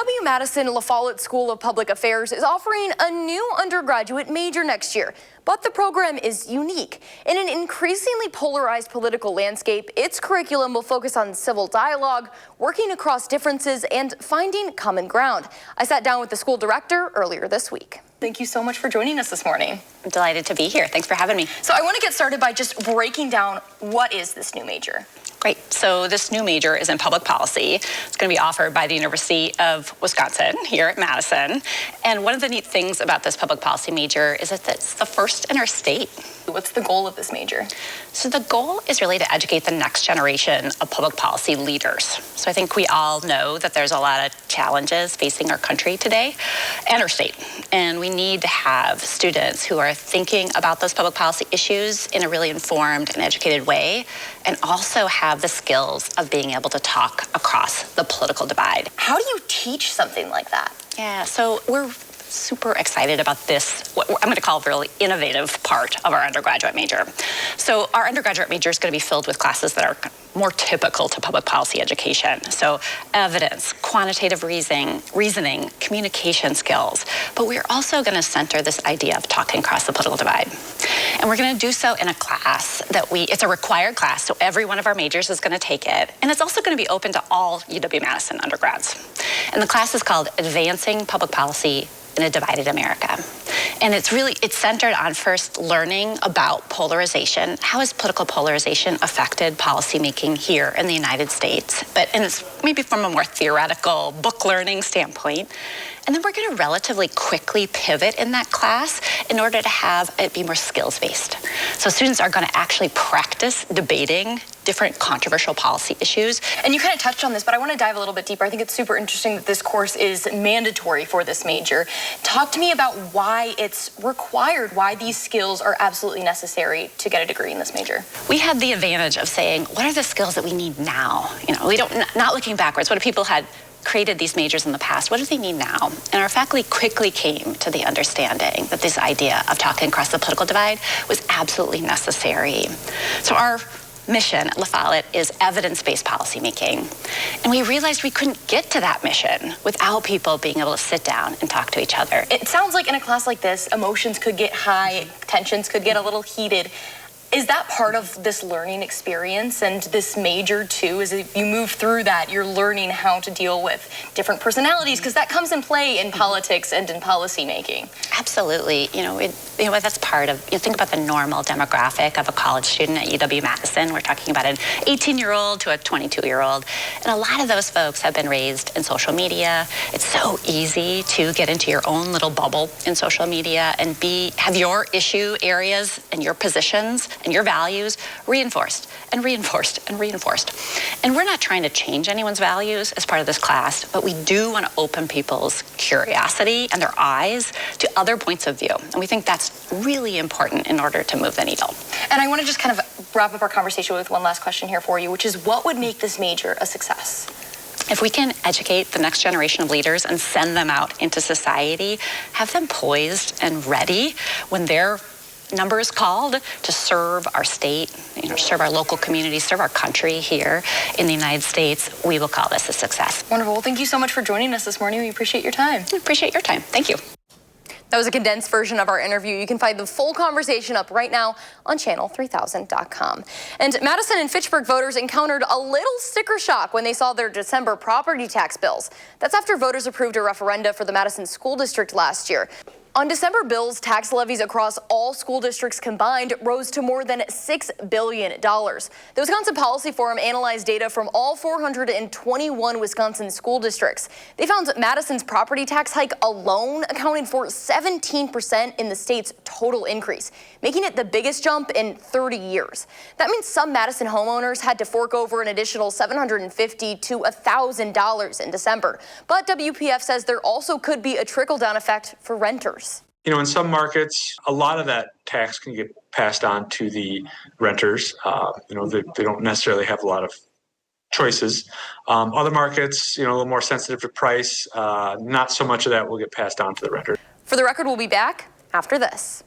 UW-Madison La Follette School of Public Affairs is offering a new undergraduate major next year, but the program is unique. In an increasingly polarized political landscape, its curriculum will focus on civil dialogue, working across differences, and finding common ground. I sat down with the school director earlier this week. Thank you so much for joining us this morning. I'm delighted to be here. Thanks for having me. So I want to get started by just breaking down what is this new major. Great. So this new major is in public policy. It's going to be offered by the University of Wisconsin here at Madison. And one of the neat things about this public policy major is that it's the first interstate. What's the goal of this major? So the goal is really to educate the next generation of public policy leaders. So I think we all know that there's a lot of challenges facing our country today and our state. And we need to have students who are thinking about those public policy issues in a really informed and educated way, and also have the skills of being able to talk across the political divide. How do you teach something like that? Yeah, so we're super excited about this, what I'm going to call a really innovative part of our undergraduate major. So our undergraduate major is going to be filled with classes that are more typical to public policy education. So evidence, quantitative reasoning, communication skills. But we're also going to center this idea of talking across the political divide. And we're going to do so in a class it's a required class, so every one of our majors is going to take it. And it's also going to be open to all UW-Madison undergrads. And the class is called Advancing Public Policy in a Divided America. And it's centered on first learning about polarization. How has political polarization affected policymaking here in the United States? And it's maybe from a more theoretical book learning standpoint. And then we're going to relatively quickly pivot in that class in order to have it be more skills-based. So students are going to actually practice debating different controversial policy issues. And you kind of touched on this, but I want to dive a little bit deeper. I think it's super interesting that this course is mandatory for this major. Talk to me about why it's required, why these skills are absolutely necessary to get a degree in this major. We had the advantage of saying, what are the skills that we need now? Not looking backwards. What if people had created these majors in the past? What do they need now? And our faculty quickly came to the understanding that this idea of talking across the political divide was absolutely necessary. So our mission at La Follette is evidence-based policymaking. And we realized we couldn't get to that mission without people being able to sit down and talk to each other. It sounds like in a class like this, emotions could get high, tensions could get a little heated. Is that part of this learning experience and this major too? Is if you move through that, you're learning how to deal with different personalities, because that comes in play in politics and in policy making. Absolutely. That's part of, think about the normal demographic of a college student at UW-Madison. We're talking about an 18-year-old to a 22-year-old. And a lot of those folks have been raised in social media. It's so easy to get into your own little bubble in social media and have your issue areas and your positions and your values reinforced and reinforced and reinforced. And we're not trying to change anyone's values as part of this class, but we do want to open people's curiosity and their eyes to other points of view. And we think that's really important in order to move the needle. And I want to just kind of wrap up our conversation with one last question here for you, which is what would make this major a success? If we can educate the next generation of leaders and send them out into society, have them poised and ready when their number is called to serve our state, serve our local communities, serve our country here in the United States, we will call this a success. Wonderful. Well, thank you so much for joining us this morning. We appreciate your time. I appreciate your time. Thank you. That was a condensed version of our interview. You can find the full conversation up right now on channel3000.com. And Madison and Fitchburg voters encountered a little sticker shock when they saw their December property tax bills. That's after voters approved a referenda for the Madison School District last year. On December bills, tax levies across all school districts combined rose to more than $6 billion. The Wisconsin Policy Forum analyzed data from all 421 Wisconsin school districts. They found Madison's property tax hike alone accounted for 17% in the state's total increase, making it the biggest jump in 30 years. That means some Madison homeowners had to fork over an additional $750 to $1,000 in December. But WPF says there also could be a trickle-down effect for renters. In some markets, a lot of that tax can get passed on to the renters. They don't necessarily have a lot of choices. Other markets, a little more sensitive to price, not so much of that will get passed on to the renter. For the record, we'll be back after this.